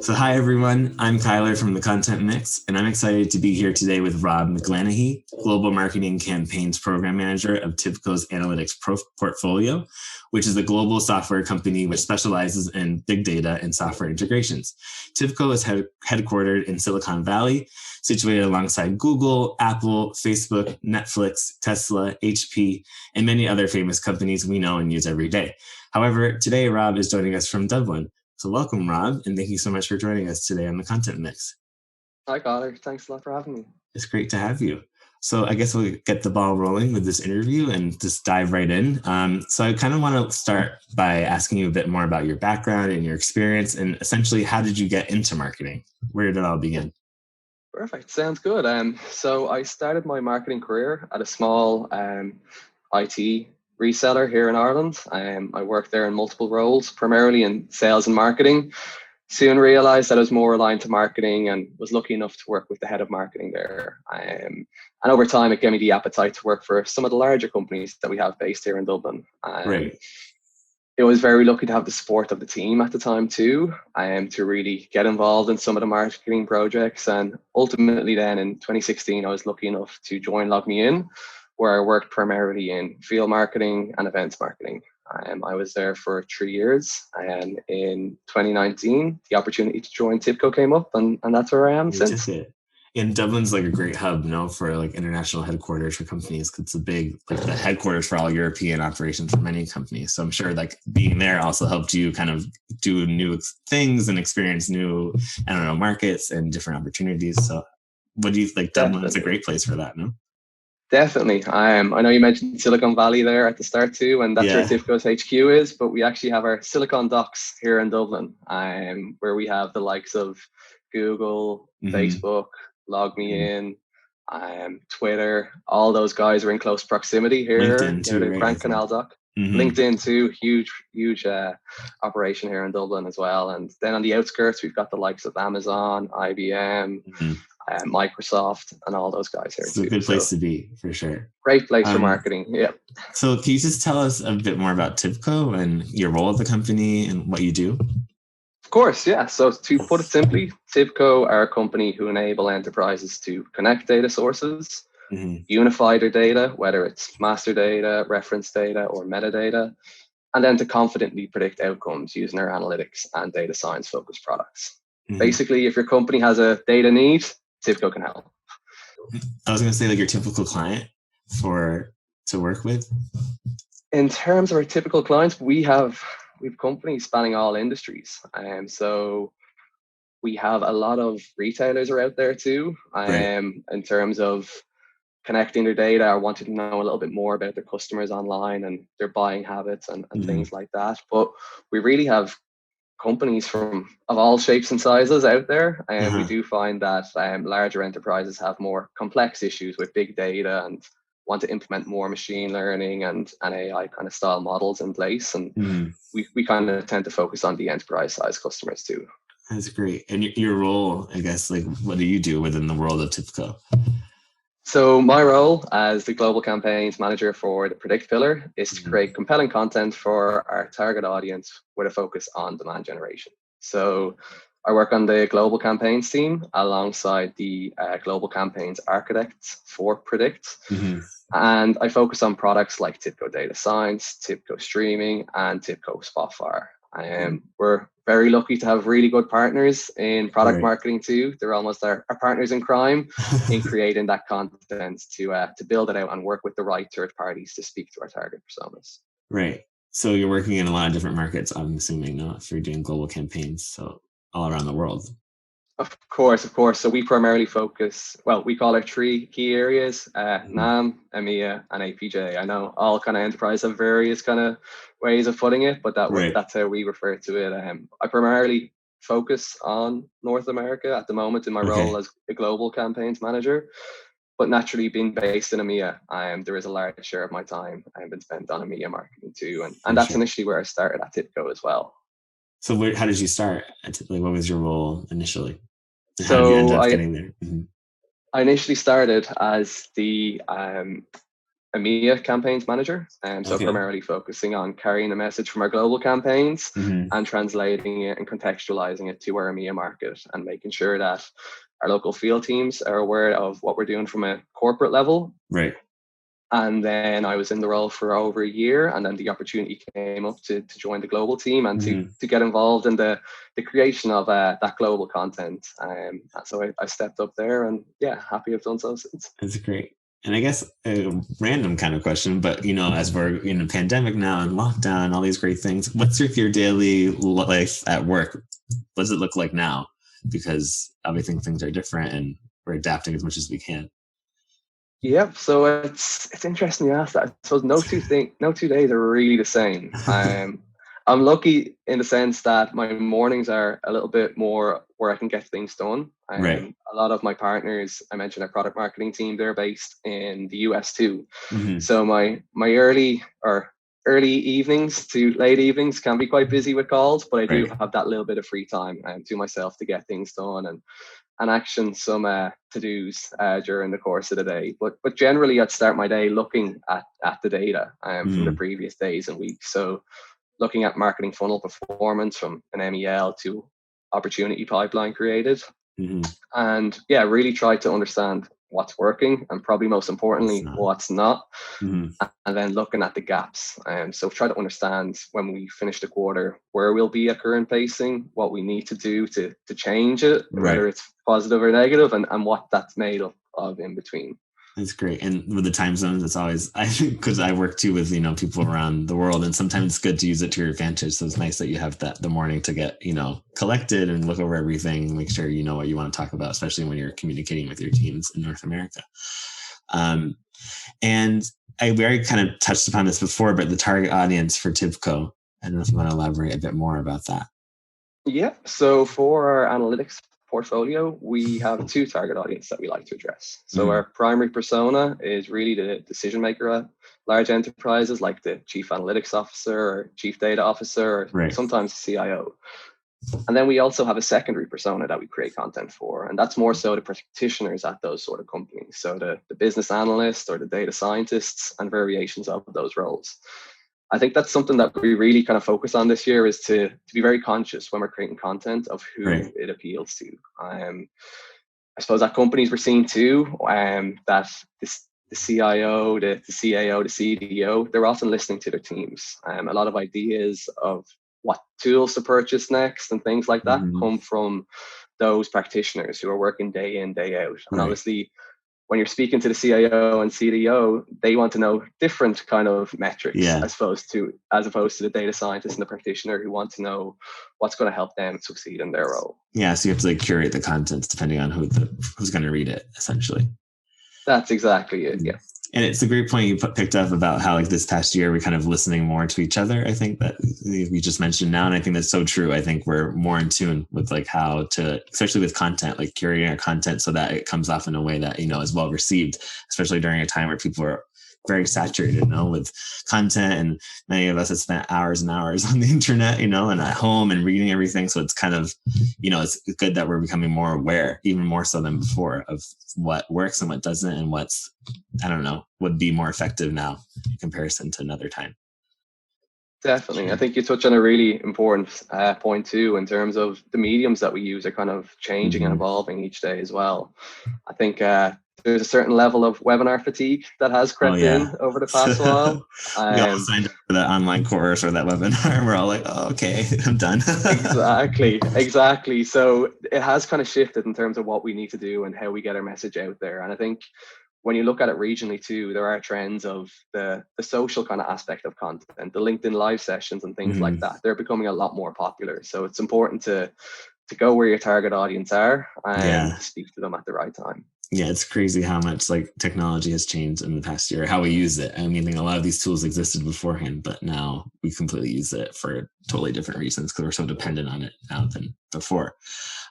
So hi everyone, I'm Kyler from the Content Mix, and I'm excited to be here today with Rob McGlanaghy, Global Marketing Campaigns Program Manager of TIBCO's Analytics Portfolio, which is a global software company which specializes in big data and software integrations. TIBCO is headquartered in Silicon Valley, situated alongside Google, Apple, Facebook, Netflix, Tesla, HP, and many other famous companies we know and use every day. However, today Rob is joining us from Dublin. So welcome, Rob, and thank you so much for joining us today on the Content Mix. Hi, Kyler. Thanks a lot for having me. It's great to have you. So I guess we'll get the ball rolling with this interview and just dive right in. So I kind of want to start by asking you a bit more about your background and your experience, and essentially, how did you get into marketing? Where did it all begin? Perfect. Sounds good. So I started my marketing career at a small IT reseller here in Ireland. I worked there in multiple roles, primarily in sales and marketing. Soon realized that I was more aligned to marketing and was lucky enough to work with the head of marketing there. And over time, it gave me the appetite to work for some of the larger companies that we have based here in Dublin. Right. I was very lucky to have the support of the team at the time too, to really get involved in some of the marketing projects. And ultimately then in 2016, I was lucky enough to join Log Me In, where I worked primarily in field marketing and events marketing. I was there for 3 years, and in 2019, the opportunity to join TIBCO came up, and that's where I am since. And Dublin's like a great hub, for like international headquarters for companies. It's a big, like the headquarters for all European operations for many companies. So I'm sure like being there also helped you kind of do new things and experience new, markets and different opportunities. So what do you like? Dublin's a great place for that, no? Definitely. I know you mentioned Silicon Valley there at the start too, and that's where TIBCO's HQ is, but we actually have our Silicon Docks here in Dublin, where we have the likes of Google, Facebook, Log Me In, Twitter. All those guys are in close proximity here. LinkedIn too, the Grand Canal Dock. LinkedIn too, huge operation here in Dublin as well. And then on the outskirts, we've got the likes of Amazon, IBM, Microsoft, and all those guys here. It's a good place to be, for sure. Great place for marketing. Yeah. So can you just tell us a bit more about TIBCO and your role at the company and what you do? Of course, yeah. So to put it simply, TIBCO are a company who enable enterprises to connect data sources, unify their data, whether it's master data, reference data, or metadata, and then to confidently predict outcomes using our analytics and data science focused products. Basically, if your company has a data need, TIBCO can help. I was going to say, like, your typical client to work with? In terms of our typical clients, we have companies spanning all industries. So we have a lot of retailers are out there too, in terms of connecting their data or wanting to know a little bit more about their customers online and their buying habits and things like that. But we really have companies of all shapes and sizes out there, and we do find that larger enterprises have more complex issues with big data and want to implement more machine learning and AI kind of style models in place, and we kind of tend to focus on the enterprise size customers too. That's great. And your role, I guess, like, what do you do within the world of TIBCO? So my role as the global campaigns manager for the Predict pillar is to create compelling content for our target audience with a focus on demand generation. So I work on the global campaigns team alongside the global campaigns architects for Predict. And I focus on products like TIBCO Data Science, TIBCO Streaming, and TIBCO Spotfire. We're very lucky to have really good partners in product marketing too. They're almost our partners in crime in creating that content to build it out and work with the right third parties to speak to our target personas. Right. So you're working in a lot of different markets, I'm assuming, no? If you're doing global campaigns, so all around the world. Of course. So we primarily focus, we call our 3 key areas, NAM, EMEA, and APJ. I know all kind of enterprise have various kind of ways of putting it, but that's how we refer to it. I primarily focus on North America at the moment in my role as a global campaigns manager, but naturally being based in EMEA, there is a large share of my time been spent on EMEA marketing too, and that's initially where I started at TIBCO as well. So how did you start? Like, what was your role initially? And so how did you end up getting there? I initially started as the EMEA campaigns manager, so primarily focusing on carrying the message from our global campaigns and translating it and contextualizing it to our EMEA market, and making sure that our local field teams are aware of what we're doing from a corporate level. Right. And then I was in the role for over a year, and then the opportunity came up to join the global team and to get involved in the creation of that global content. So I stepped up there, and yeah, happy I've done so since. That's great. And I guess a random kind of question, but as we're in a pandemic now and lockdown, all these great things, what's your daily life at work? What does it look like now? Because obviously things are different, and we're adapting as much as we can. Yep. So it's interesting you ask that. I suppose no two days are really the same. I'm lucky in the sense that my mornings are a little bit more where I can get things done. Right. A lot of my partners, I mentioned our product marketing team, they're based in the US too. So my early evenings to late evenings can be quite busy with calls, but I do have that little bit of free time to myself to get things done and action some to-dos during the course of the day. But generally, I'd start my day looking at the data from the previous days and weeks. So looking at marketing funnel performance from an MEL to opportunity pipeline created. And yeah, really try to understand what's working and probably most importantly, what's not. And then looking at the gaps. So try to understand when we finish the quarter, where we'll be at current pacing, what we need to do to change it, whether it's positive or negative, and what that's made up of in between. That's great. And with the time zones, it's always, I think, because I work too with, people around the world, and sometimes it's good to use it to your advantage. So it's nice that you have the morning to get, collected and look over everything, and make sure you know what you want to talk about, especially when you're communicating with your teams in North America. And we already kind of touched upon this before, but the target audience for TIBCO, I don't know if you want to elaborate a bit more about that. Yeah. So for our analytics portfolio, we have two target audience that we like to address. So our primary persona is really the decision maker at large enterprises, like the chief analytics officer or chief data officer, or sometimes CIO. And then we also have a secondary persona that we create content for, and that's more so the practitioners at those sort of companies. So the business analysts or the data scientists and variations of those roles. I think that's something that we really kind of focus on this year, is to be very conscious when we're creating content of who it appeals to. I suppose at companies we're seeing too, that the CIO, the CAO, the CDO, they're often listening to their teams. A lot of ideas of what tools to purchase next and things like that come from those practitioners who are working day in, day out. And obviously, when you're speaking to the CIO and CDO, they want to know different kind of metrics, as opposed to the data scientist and the practitioner who want to know what's going to help them succeed in their role. Yeah, so you have to curate the contents depending on who's going to read it, essentially. That's exactly it. Yeah. And it's a great point you picked up about how this past year we're kind of listening more to each other. I think that we just mentioned now, and I think that's so true. I think we're more in tune with how to, especially with content, curating our content so that it comes off in a way that is well received, especially during a time where people are very saturated, with content, and many of us have spent hours and hours on the internet, and at home and reading everything. So it's kind of, it's good that we're becoming more aware, even more so than before, of what works and what doesn't, and what's, would be more effective now in comparison to another time. Definitely. I think you touch on a really important point too, in terms of the mediums that we use are kind of changing and evolving each day as well. I think there's a certain level of webinar fatigue that has crept in over the past while. We all signed up for that online course or that webinar. We're all like, oh, okay, I'm done. Exactly. So it has kind of shifted in terms of what we need to do and how we get our message out there. And I think when you look at it regionally too, there are trends of the social kind of aspect of content, the LinkedIn live sessions and things like that. They're becoming a lot more popular. So it's important to go where your target audience are and speak to them at the right time. Yeah, it's crazy how much technology has changed in the past year, how we use it. I mean, a lot of these tools existed beforehand, but now we completely use it for totally different reasons because we're so dependent on it now than before.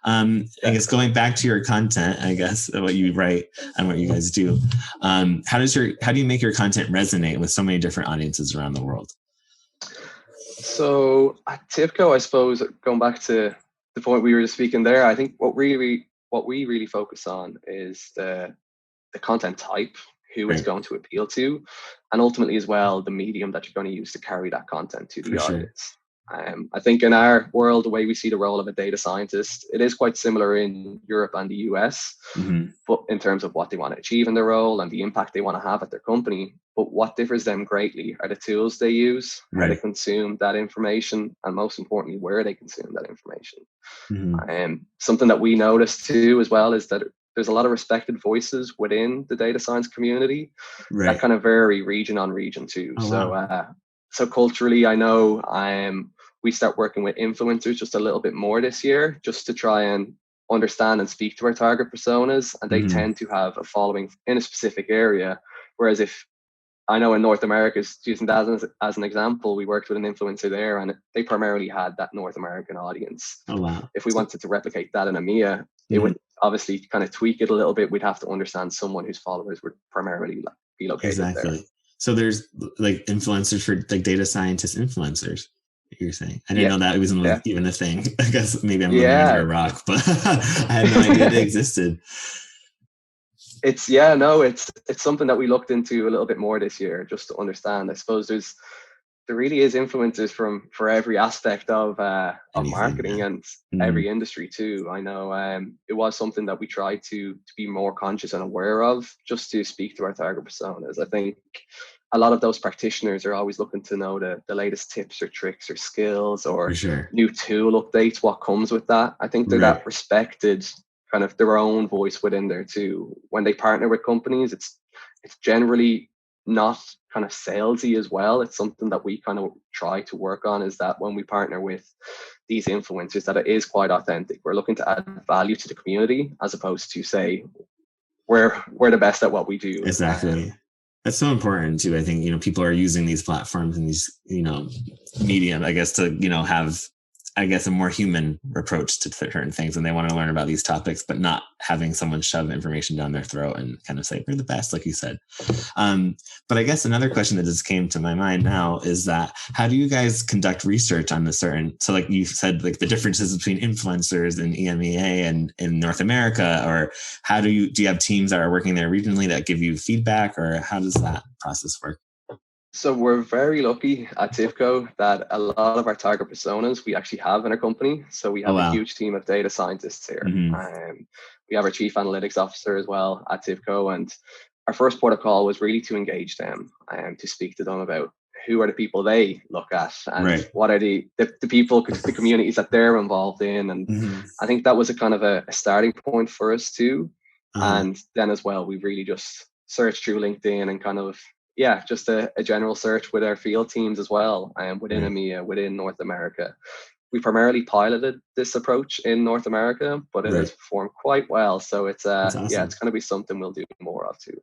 I guess going back to your content, what you write and what you guys do, how do you make your content resonate with so many different audiences around the world? So at TIBCO, I suppose, going back to the point we were just speaking there, I think what we really focus on is the content type, who it's going to appeal to, and ultimately as well, the medium that you're going to use to carry that content to the audience. I think in our world, the way we see the role of a data scientist, it is quite similar in Europe and the US, but in terms of what they want to achieve in their role and the impact they want to have at their company. But what differs them greatly are the tools they use, how they consume that information, and most importantly, where they consume that information. Something that we notice too as well is that there's a lot of respected voices within the data science community that kind of vary region on region too. So culturally, I know we start working with influencers just a little bit more this year, just to try and understand and speak to our target personas. And they tend to have a following in a specific area. Whereas if I know in North America, using that as an example, we worked with an influencer there and they primarily had that North American audience. If we wanted to replicate that in EMEA, it would obviously kind of tweak it a little bit. We'd have to understand someone whose followers would primarily be located there. So there's like influencers for like data scientist influencers, you're saying. I didn't know that it was even a thing. I guess maybe I'm living under a rock, but I had no idea they existed. It's something that we looked into a little bit more this year, just to understand. I suppose there really is influencers for every aspect of marketing and every industry too. I know it was something that we tried to be more conscious and aware of, just to speak to our target personas. I think a lot of those practitioners are always looking to know the latest tips or tricks or skills or new tool updates, what comes with that. I think they're that respected, kind of their own voice within there too. When they partner with companies, it's generally not kind of salesy as well. It's something that we kind of try to work on, is that when we partner with these influencers, that it is quite authentic. We're looking to add value to the community as opposed to say we're the best at what we do. Exactly. That's so important too. I think, people are using these platforms and these, medium, I guess, to, have, a more human approach to certain things, and they want to learn about these topics, but not having someone shove information down their throat and kind of say, we're the best, like you said. But I guess another question that just came to my mind now is that how do you guys conduct research on so like you said, like the differences between influencers in EMEA and in North America, or do you have teams that are working there regionally that give you feedback, or how does that process work? So we're very lucky at TIBCO that a lot of our target personas we actually have in our company. So we have a huge team of data scientists here. We have our chief analytics officer as well at TIBCO. And our first port of call was really to engage them and to speak to them about who are the people they look at and what are the people, the communities that they're involved in. And I think that was a kind of a starting point for us too. And then as well, we really just searched through LinkedIn and kind of, just a general search with our field teams as well, and within EMEA, within North America. We primarily piloted this approach in North America, but it has performed quite well. So it's awesome. It's going to be something we'll do more of too.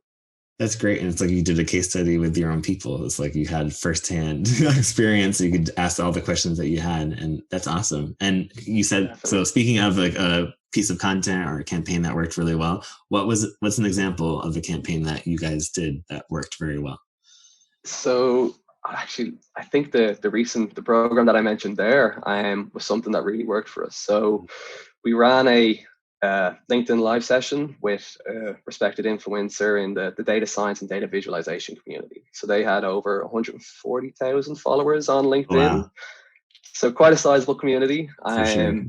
That's great. And it's like you did a case study with your own people. It's like you had firsthand experience. So you could ask all the questions that you had, and that's awesome. And you said, so speaking of like a piece of content or a campaign that worked really well, what's an example of a campaign that you guys did that worked very well? So actually, I think the program that I mentioned there was something that really worked for us. So we ran a LinkedIn live session with a respected influencer in the data science and data visualization community. So they had over 140,000 followers on LinkedIn. Wow. So quite a sizable community. And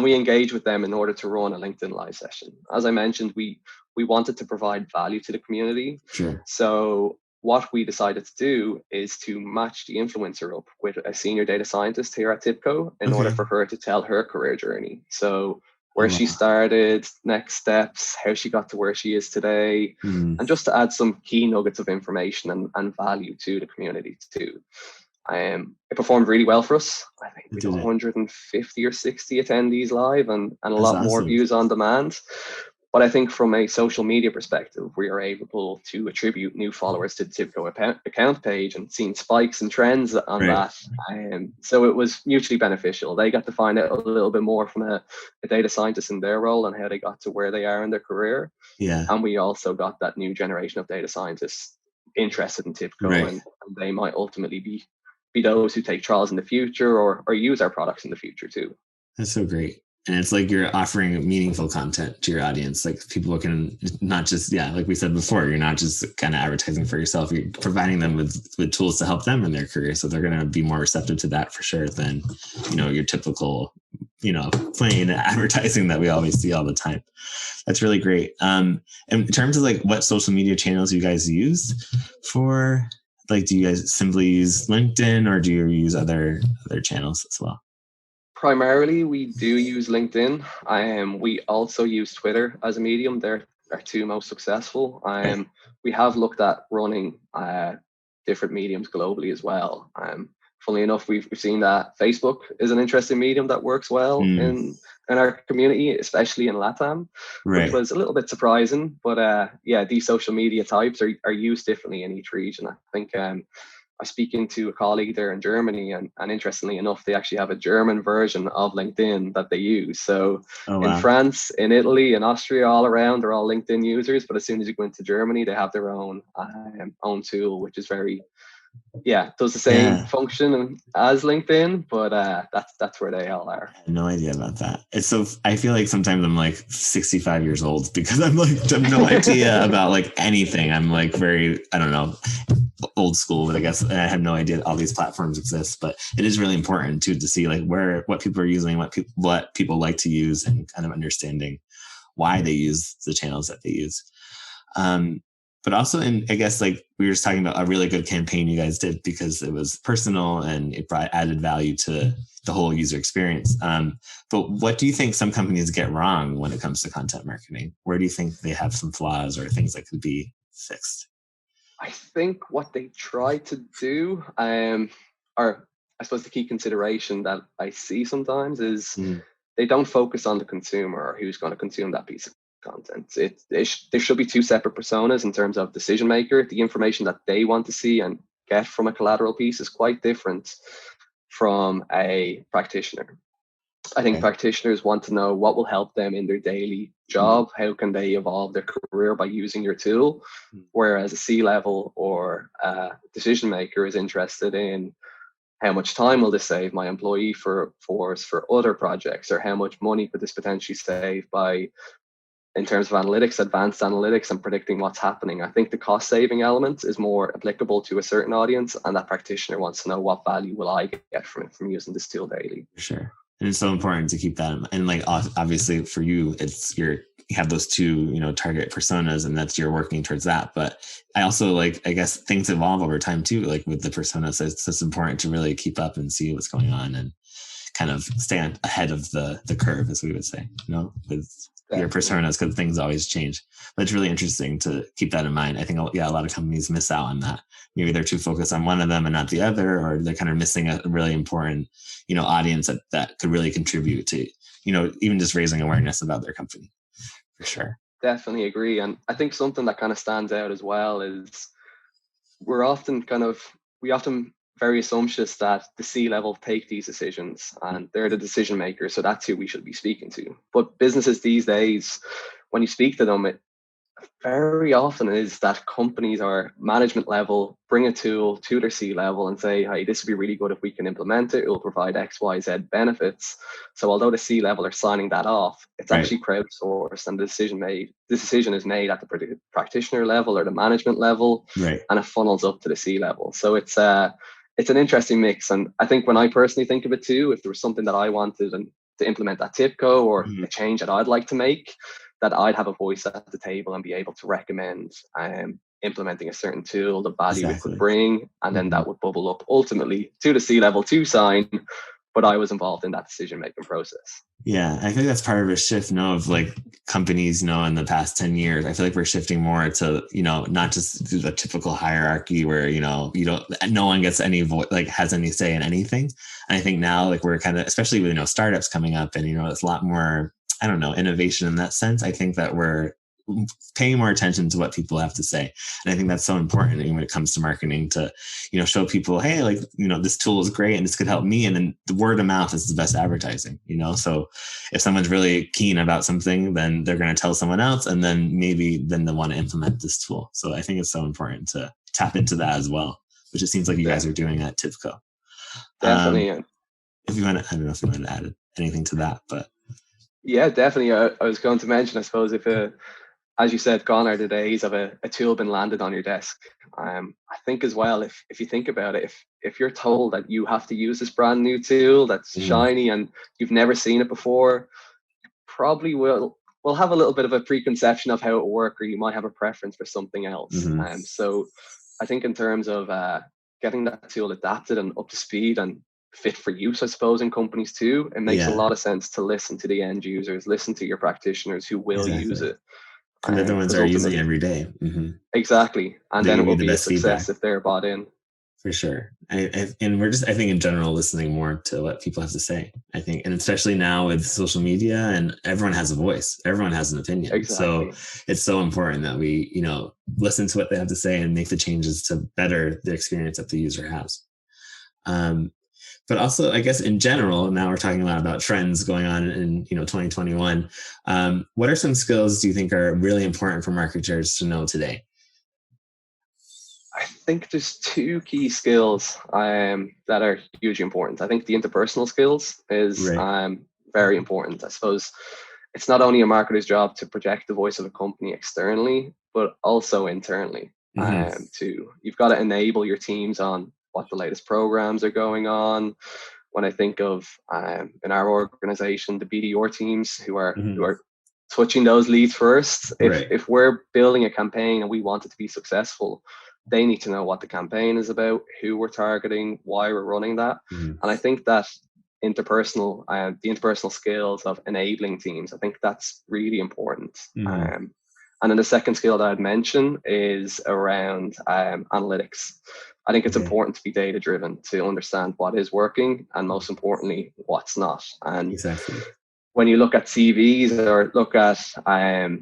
we engaged with them in order to run a LinkedIn live session. As I mentioned, we wanted to provide value to the community. So what we decided to do is to match the influencer up with a senior data scientist here at TIBCO in order for her to tell her career journey. So where she started, next steps, how she got to where she is today, and just to add some key nuggets of information and value to the community too. It performed really well for us. I think we had 150 or 60 attendees live and a lot more views on demand. But I think from a social media perspective, we are able to attribute new followers to the TIBCO account page and seeing spikes and trends on that. So it was mutually beneficial. They got to find out a little bit more from a data scientist in their role and how they got to where they are in their career. And we also got that new generation of data scientists interested in TIBCO, and they might ultimately be those who take trials in the future or use our products in the future too. That's so great. And it's like you're offering meaningful content to your audience. Like people can not just, like we said before, you're not just kind of advertising for yourself. You're providing them with tools to help them in their career. So they're going to be more receptive to that for sure than, your typical, plain advertising that we always see all the time. That's really great. And in terms of like what social media channels you guys use for, like, do you guys simply use LinkedIn or do you use other channels as well? Primarily, we do use LinkedIn. We also use Twitter as a medium. They're our two most successful. We have looked at running different mediums globally as well. Funnily enough, we've seen that Facebook is an interesting medium that works well in our community, especially in LATAM, which was a little bit surprising. But these social media types are used differently in each region. I think I was speaking to a colleague there in Germany, and interestingly enough, they actually have a German version of LinkedIn that they use. So in France, in Italy, in Austria, all around, they're all LinkedIn users. But as soon as you go into Germany, they have their own tool, which is very, does the same function as LinkedIn, but that's where they all are. I had no idea about that. It's so, I feel like sometimes I'm like 65 years old because I'm like, I have no idea about like anything. I'm like very, I don't know, old school, but I guess I have no idea all these platforms exist. But it is really important too to see like what people are using, what people like to use, and kind of understanding why they use the channels that they use. But also, I guess like we were just talking about a really good campaign you guys did because it was personal and it brought added value to the whole user experience. But what do you think some companies get wrong when it comes to content marketing? Where do you think they have some flaws or things that could be fixed? I think what they try to do, or I suppose the key consideration that I see sometimes is they don't focus on the consumer or who's going to consume that piece of content. There should be two separate personas in terms of decision maker. The information that they want to see and get from a collateral piece is quite different from a practitioner. I think practitioners want to know what will help them in their daily job. How can they evolve their career by using your tool? Whereas a C-level or decision maker is interested in how much time will this save my employee for other projects, or how much money could this potentially save by, in terms of analytics, advanced analytics and predicting what's happening. I think the cost saving element is more applicable to a certain audience, and that practitioner wants to know what value will I get from using this tool daily. Sure. And it's so important to keep that in mind. And like, obviously for you, you have those two, target personas, and you're working towards that. But I also I guess things evolve over time too, like with the personas. So it's important to really keep up and see what's going on and kind of stay ahead of the curve, as we would say, with your personas, because things always change. But it's really interesting to keep that in mind. I think, a lot of companies miss out on that. Maybe they're too focused on one of them and not the other, or they're kind of missing a really important, audience that could really contribute to, even just raising awareness about their company, for sure. Definitely agree. And I think something that kind of stands out as well is we often very assumptuous that the C-level take these decisions and they're the decision makers. So that's who we should be speaking to. But businesses these days, when you speak to them, it very often is that companies or management level bring a tool to their C-level and say, hey, this would be really good if we can implement it. It will provide X, Y, Z benefits. So although the C-level are signing that off, it's actually crowdsourced, and the decision is made at the practitioner level or the management level, and it funnels up to the C-level. So it's an interesting mix. And I think when I personally think of it too, if there was something that I wanted to implement at TIBCO, or a change that I'd like to make, that I'd have a voice at the table and be able to recommend implementing a certain tool, the value it could bring, and then that would bubble up ultimately to the C-level to sign. But I was involved in that decision-making process. Yeah, I think that's part of a shift, of like companies, in the past 10 years. I feel like we're shifting more to, not just the typical hierarchy where, no one gets any voice, like has any say in anything. And I think now, like, we're kind of, especially with, startups coming up and, it's a lot more, I don't know, innovation in that sense. I think that we're paying more attention to what people have to say. And I think that's so important when it comes to marketing, to, show people, hey, like, this tool is great and this could help me. And then the word of mouth is the best advertising, so if someone's really keen about something, then they're going to tell someone else, and then they'll want to implement this tool. So I think it's so important to tap into that as well, which it seems like you guys are doing at TIBCO. Definitely. If you want to, I don't know if you want to add anything to that, but Yeah, definitely. I was going to mention, I suppose, if as you said, gone are the days of a tool been landed on your desk. I think as well, if you think about it, if you're told that you have to use this brand new tool that's Mm, shiny and you've never seen it before, probably will have a little bit of a preconception of how it works, or you might have a preference for something else. hmm So I think in terms of getting that tool adapted and up to speed and fit for use, I suppose, in companies too, it makes a Yeah, lot of sense to listen to the end users, listen to your practitioners who will use exactly. it. And they're the ones that Because are using it ultimately, every day. exactly, and They then it give you will the be a best feedback. success if they're bought in. For sure. And we're just, I think in general, listening more to what people have to say. I think, and especially now with social media and everyone has a voice, everyone has an opinion. So Exactly. it's so important that we, listen to what they have to say and make the changes to better the experience that the user has. Um, but also, I guess in general, now we're talking a lot about trends going on in 2021. What are some skills do you think are really important for marketers to know today? I think there's two key skills that are hugely important. I think the interpersonal skills is Right. very important. I suppose it's not only a marketer's job to project the voice of a company externally, but also internally. hmm You've got to enable your teams on what the latest programs are going on. When I think of in our organization, the BDR teams who hmm are touching those leads first. If Right. if we're building a campaign and we want it to be successful, they need to know what the campaign is about, who we're targeting, why we're running that. hmm And I think that the interpersonal skills of enabling teams, I think that's really important. hmm And then the second skill that I'd mention is around analytics. I think it's Okay. important to be data driven to understand what is working and most importantly, what's not. And Exactly. when you look at CVs or look at, I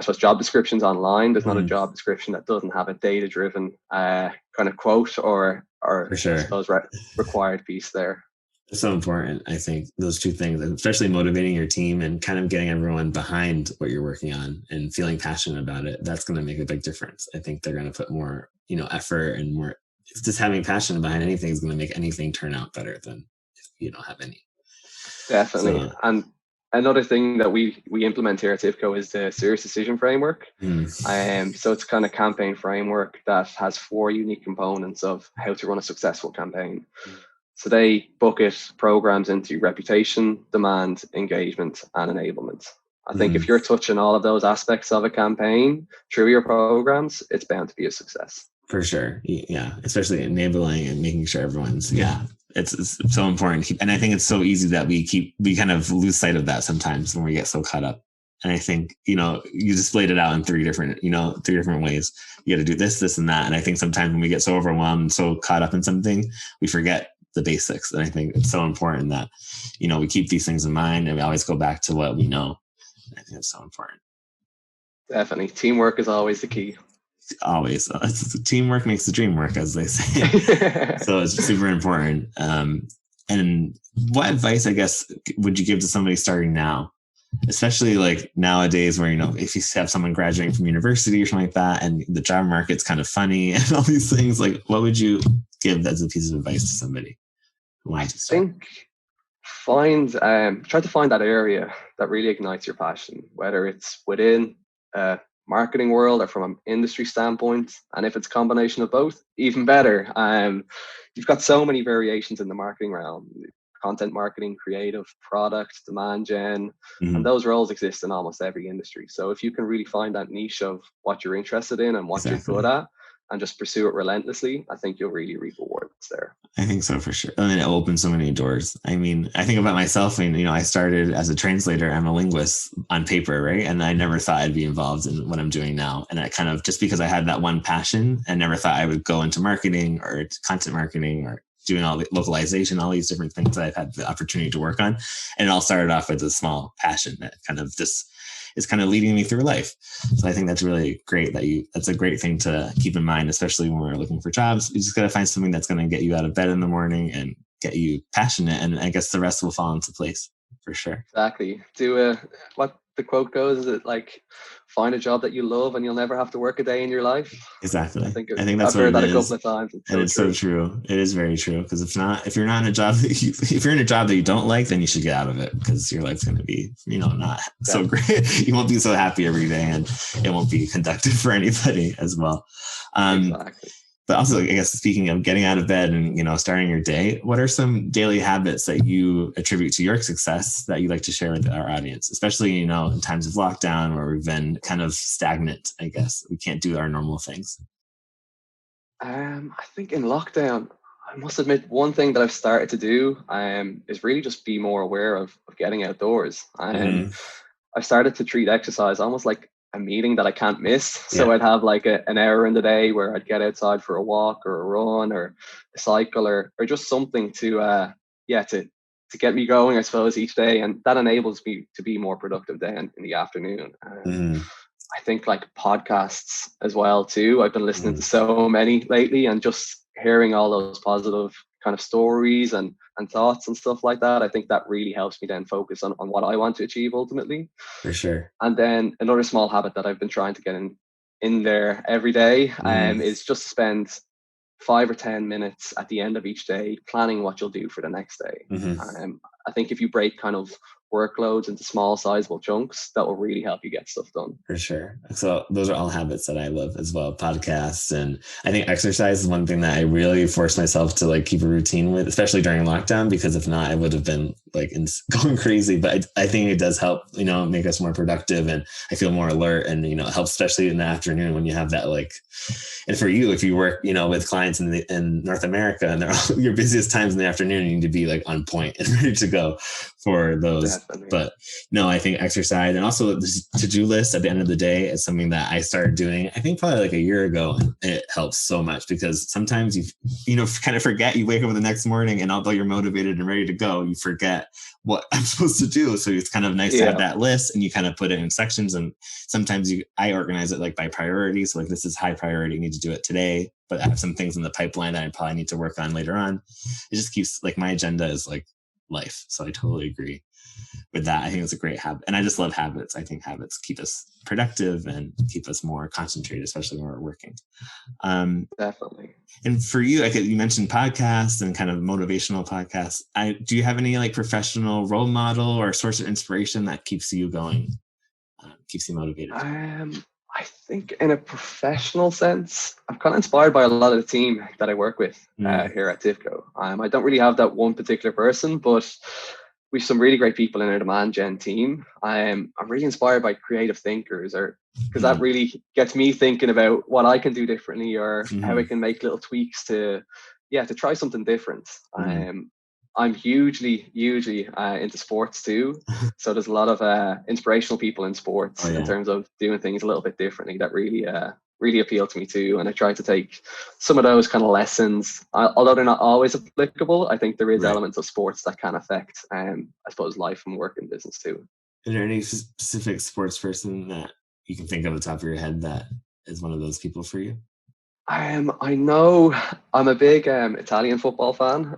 suppose, job descriptions online, there's not a Mhm. job description that doesn't have a data driven kind of quote or For I sure. suppose, required piece there. It's so important. I think those two things, especially motivating your team and kind of getting everyone behind what you're working on and feeling passionate about it, that's going to make a big difference. I think they're going to put more, effort and more. It's just having passion behind anything is going to make anything turn out better than if you don't have any. Definitely. So, And another thing that we implement here at TIBCO is the serious decision framework. mm, So it's kind of campaign framework that has four unique components of how to run a successful campaign. So they bucket programs into reputation, demand, engagement, and enablement. I think if mm, you're touching all of those aspects of a campaign through your programs, it's bound to be a success. for sure. Yeah. Especially enabling and making sure everyone's, yeah. It's so important. And I think it's so easy that we kind of lose sight of that sometimes when we get so caught up. And I think, you just laid it out in three different ways. You got to do this, this, and that. And I think sometimes when we get so overwhelmed and so caught up in something, we forget the basics. And I think it's so important that, we keep these things in mind and we always go back to what we know. I think it's so important. Definitely. Teamwork is always the key. Always. Teamwork makes the dream work, as they say. So it's super important. And what advice, I guess, would you give to somebody starting now? Especially like nowadays where, if you have someone graduating from university or something like that, and the job market's kind of funny and all these things, like what would you give as a piece of advice to somebody who I wanted to start? think try to find that area that really ignites your passion, whether it's within a marketing world or from an industry standpoint. And if it's a combination of both, even better. You've got so many variations in the marketing realm: content marketing, creative, product, demand gen, and Mm-hmm. those roles exist in almost every industry. So if you can really find that niche of what you're interested in and what you're good Exactly. at and just pursue it relentlessly, I think you'll really reap rewards there. I think so for sure. And it opens so many doors. I mean, I think about myself and, I started as a translator. I'm a linguist on paper, right? And I never thought I'd be involved in what I'm doing now. And I kind of, just because I had that one passion, I never thought I would go into marketing or content marketing or doing all the localization, all these different things that I've had the opportunity to work on. And it all started off with a small passion that kind of just is kind of leading me through life. So I think that's really great that's a great thing to keep in mind, especially when we're looking for jobs. You just got to find something that's going to get you out of bed in the morning and get you passionate. And I guess the rest will fall into place for sure. Exactly. What the quote goes? Is it like, find a job that you love and you'll never have to work a day in your life? Exactly. I think I think that's I've what heard it that a is. couple of times. It's And so it's true. so true. It is very true. Because if you're not in a job if you're in a job that you don't like, then you should get out of it, because your life's going to be, not so great. You won't be so happy every day, and it won't be conductive for anybody as well. Exactly. But also, I guess, speaking of getting out of bed and, starting your day, what are some daily habits that you attribute to your success that you'd like to share with our audience, especially, in times of lockdown where we've been kind of stagnant, I guess. We can't do our normal things. I think in lockdown, I must admit, one thing that I've started to do is really just be more aware of getting outdoors. I've started to treat exercise almost like a meeting that I can't miss. Yeah. So I'd have like an hour in the day where I'd get outside for a walk or a run or a cycle or just something to get me going, I suppose, each day. And that enables me to be more productive then in the afternoon. I think like podcasts as well too. I've been listening to so many lately, and just hearing all those positive kind of stories and thoughts and stuff like that. I think that really helps me then focus on what I want to achieve ultimately. For sure. And then another small habit that I've been trying to get in there every day is just spend 5 or 10 minutes at the end of each day planning what you'll do for the next day. I think if you break kind of workloads into small sizable chunks, that will really help you get stuff done. For sure. So those are all habits that I love as well. Podcasts, and I think exercise is one thing that I really force myself to like keep a routine with, especially during lockdown, because if not, I would have been like going crazy. But I think it does help, make us more productive, and I feel more alert, and, it helps, especially in the afternoon when you have that and for you, if you work, with clients in North America, and they're all your busiest times in the afternoon, you need to be like on point and ready to go for those. Definitely. But no, I think exercise, and also the to-do list at the end of the day, is something that I started doing, I think probably like a year ago, and it helps so much, because sometimes you kind of forget. You wake up the next morning, and although you're motivated and ready to go, you forget what I'm supposed to do. So it's kind of nice to have that list, and you kind of put it in sections. And sometimes I organize it like by priority. So like, this is high priority, you need to do it today, but I have some things in the pipeline that I probably need to work on later on. It just keeps, like, my agenda is like life. So I totally agree with that. I think it's a great habit. And I just love habits. I think habits keep us productive and keep us more concentrated, especially when we're working. Definitely. And for you, you mentioned podcasts and kind of motivational podcasts. Do you have any like professional role model or source of inspiration that keeps you going, keeps you motivated? I think in a professional sense, I'm kind of inspired by a lot of the team that I work with here at TIBCO. I don't really have that one particular person, but we've some really great people in our demand gen team. I'm really inspired by creative thinkers, because that really gets me thinking about what I can do differently, or how I can make little tweaks to try something different. I'm hugely into sports too. So there's a lot of inspirational people in sports in terms of doing things a little bit differently that really appeal to me too. And I try to take some of those kind of lessons, although they're not always applicable. I think there is elements of sports that can affect, I suppose, life and work and business too. Is there any specific sports person that you can think of at the top of your head that is one of those people for you? I know I'm a big Italian football fan.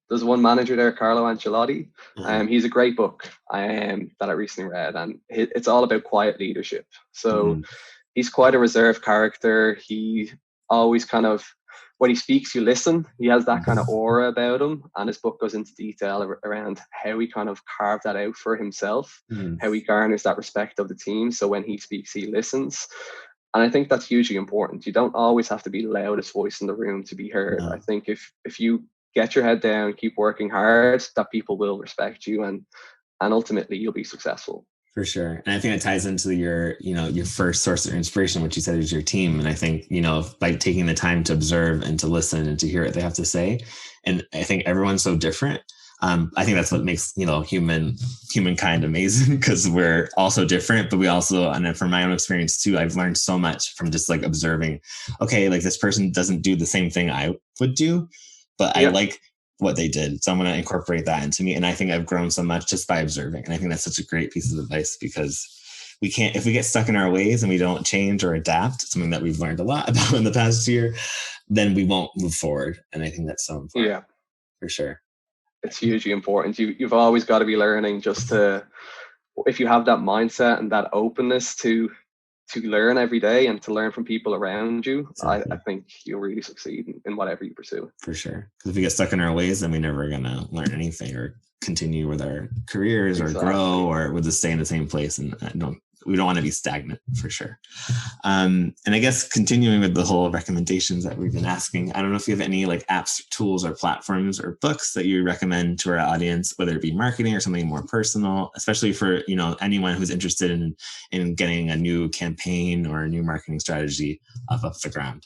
There's one manager there, Carlo Ancelotti. He's a great book that I recently read, and it's all about quiet leadership. So he's quite a reserved character. He always kind of, when he speaks, you listen. He has that kind of aura about him, and his book goes into detail around how he kind of carved that out for himself, how he garners that respect of the team. So when he speaks, he listens. And I think that's hugely important. You don't always have to be the loudest voice in the room to be heard. I think if you get your head down, keep working hard, that people will respect you, and ultimately you'll be successful. For sure. And I think it ties into your first source of inspiration, which you said is your team. And I think, by taking the time to observe and to listen and to hear what they have to say. And I think everyone's so different. I think that's what makes, humankind amazing, because we're all so different, but we also, and from my own experience too, I've learned so much from just like observing, okay, like this person doesn't do the same thing I would do, but I like what they did. So I'm going to incorporate that into me. And I think I've grown so much just by observing. And I think that's such a great piece of advice, because we can't, if we get stuck in our ways and we don't change or adapt, something that we've learned a lot about in the past year, then we won't move forward. And I think that's so important. Yeah, for sure. It's hugely important. You've always got to be learning just to if you have that mindset and that openness to learn every day and to learn from people around you, Exactly. I think you'll really succeed in whatever you pursue. For sure. Because if we get stuck in our ways, then we're never going to learn anything or continue with our careers or grow, or we'll just stay in the same place. And we don't want to be stagnant, for sure. And I guess continuing with the whole recommendations that we've been asking, I don't know if you have any like apps, tools, or platforms or books that you recommend to our audience, whether it be marketing or something more personal, especially for, you know, anyone who's interested in getting a new campaign or a new marketing strategy off the ground.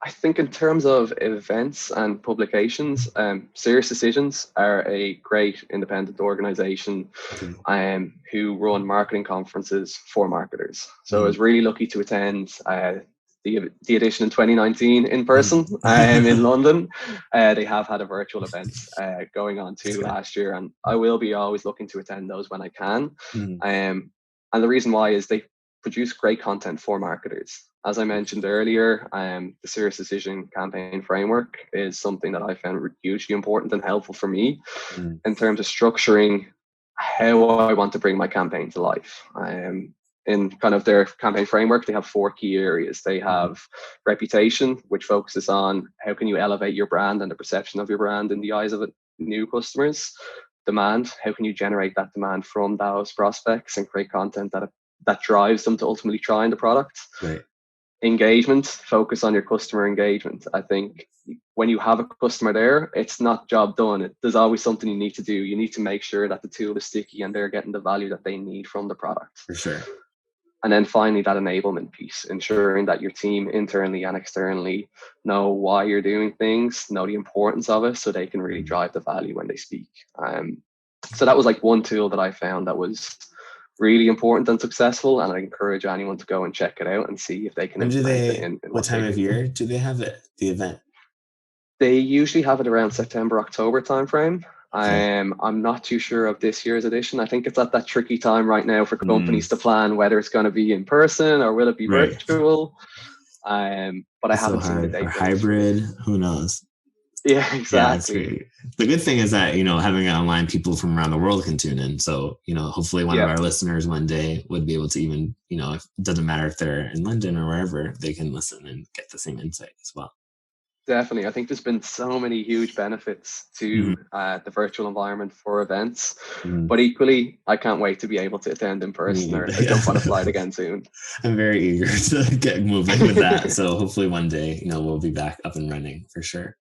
I think in terms of events and publications, Serious Decisions are a great independent organization who run marketing conferences for marketers. So I was really lucky to attend the edition in 2019 in person in London. They have had a virtual event going on too last year, and I will be always looking to attend those when I can. And the reason why is they produce great content for marketers. As I mentioned earlier, the Serious Decision campaign framework is something that I found hugely important and helpful for me in terms of structuring how I want to bring my campaign to life. In kind of their campaign framework, they have 4 key areas. They have reputation, which focuses on how can you elevate your brand and the perception of your brand in the eyes of new customers. Demand, how can you generate that demand from those prospects and create content that drives them to ultimately try the product. Right. Engagement, focus on your customer engagement. I think when you have a customer there, it's not job done. There's always something you need to do. You need to make sure that the tool is sticky and they're getting the value that they need from the product. For sure. And then finally, that enablement piece, ensuring that your team internally and externally know why you're doing things, know the importance of it, so they can really drive the value when they speak. So that was like one tool that I found that was really important and successful, and I encourage anyone to go and check it out and see if they can implement it in what time of year do they have it, the event? They usually have it around September, October timeframe. I'm not too sure of this year's edition. I think it's at that tricky time right now for companies to plan whether it's going to be in person or will it be virtual. But I haven't seen the date. Or hybrid, who knows? Yeah, exactly. Yeah, the good thing is that, you know, having it online, people from around the world can tune in. So, you know, hopefully one of our listeners one day would be able to even, you know, it doesn't matter if they're in London or wherever, they can listen and get the same insight as well. Definitely. I think there's been so many huge benefits to the virtual environment for events, but equally, I can't wait to be able to attend in person or jump on a flight again soon. I'm very eager to get moving with that. So hopefully one day, you know, we'll be back up and running for sure.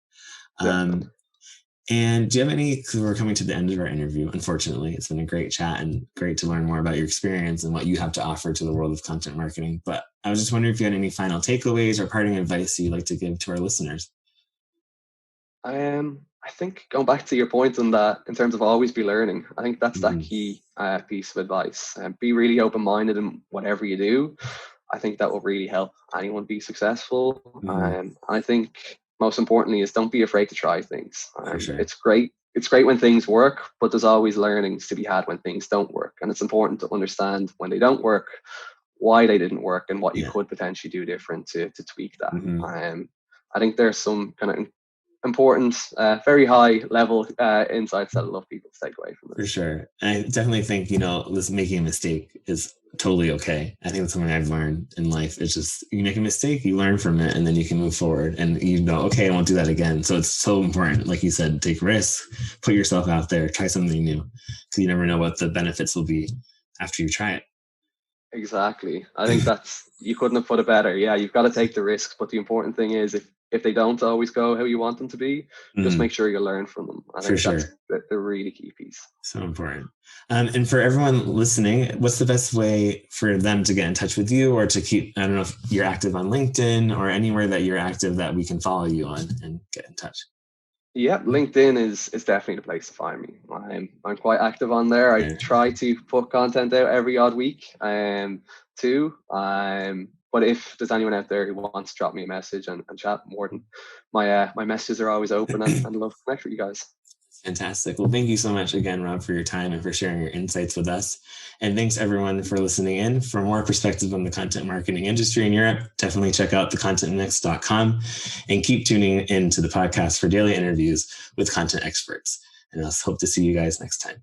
And do you have any, because we're coming to the end of our interview, unfortunately, it's been a great chat and great to learn more about your experience and what you have to offer to the world of content marketing. But I was just wondering if you had any final takeaways or parting advice you'd like to give to our listeners. I think going back to your point on that, in terms of always be learning, I think that's that key piece of advice. Be really open-minded in whatever you do. I think that will really help anyone be successful. I think most importantly is don't be afraid to try things. Sure. It's great when things work, but there's always learnings to be had when things don't work. And it's important to understand when they don't work, why they didn't work and what you could potentially do different to tweak that. I think there's some kind of important, very high level insights that a lot of people take away from this. For sure. And I definitely think, you know, making a mistake is totally okay. I think that's something I've learned in life. It's just, you make a mistake, you learn from it, and then you can move forward and you know, okay, I won't do that again. So it's so important, like you said, take risks, put yourself out there, try something new, because you never know what the benefits will be after you try it. Exactly. I think you couldn't have put it better. Yeah, you've got to take the risks, but the important thing is if they don't always go how you want them to be, just make sure you learn from them. I think that's the really key piece. So important. And for everyone listening, what's the best way for them to get in touch with you or to keep, I don't know if you're active on LinkedIn or anywhere that you're active that we can follow you on and get in touch? Yeah, LinkedIn is definitely the place to find me. I'm quite active on there. I try to put content out every odd week too. But if there's anyone out there who wants to drop me a message and chat more, than my messages are always open and love to connect with you guys. Fantastic. Well, thank you so much again, Rob, for your time and for sharing your insights with us. And thanks everyone for listening in. For more perspective on the content marketing industry in Europe, definitely check out thecontentmix.com and keep tuning in to the podcast for daily interviews with content experts. And I hope to see you guys next time.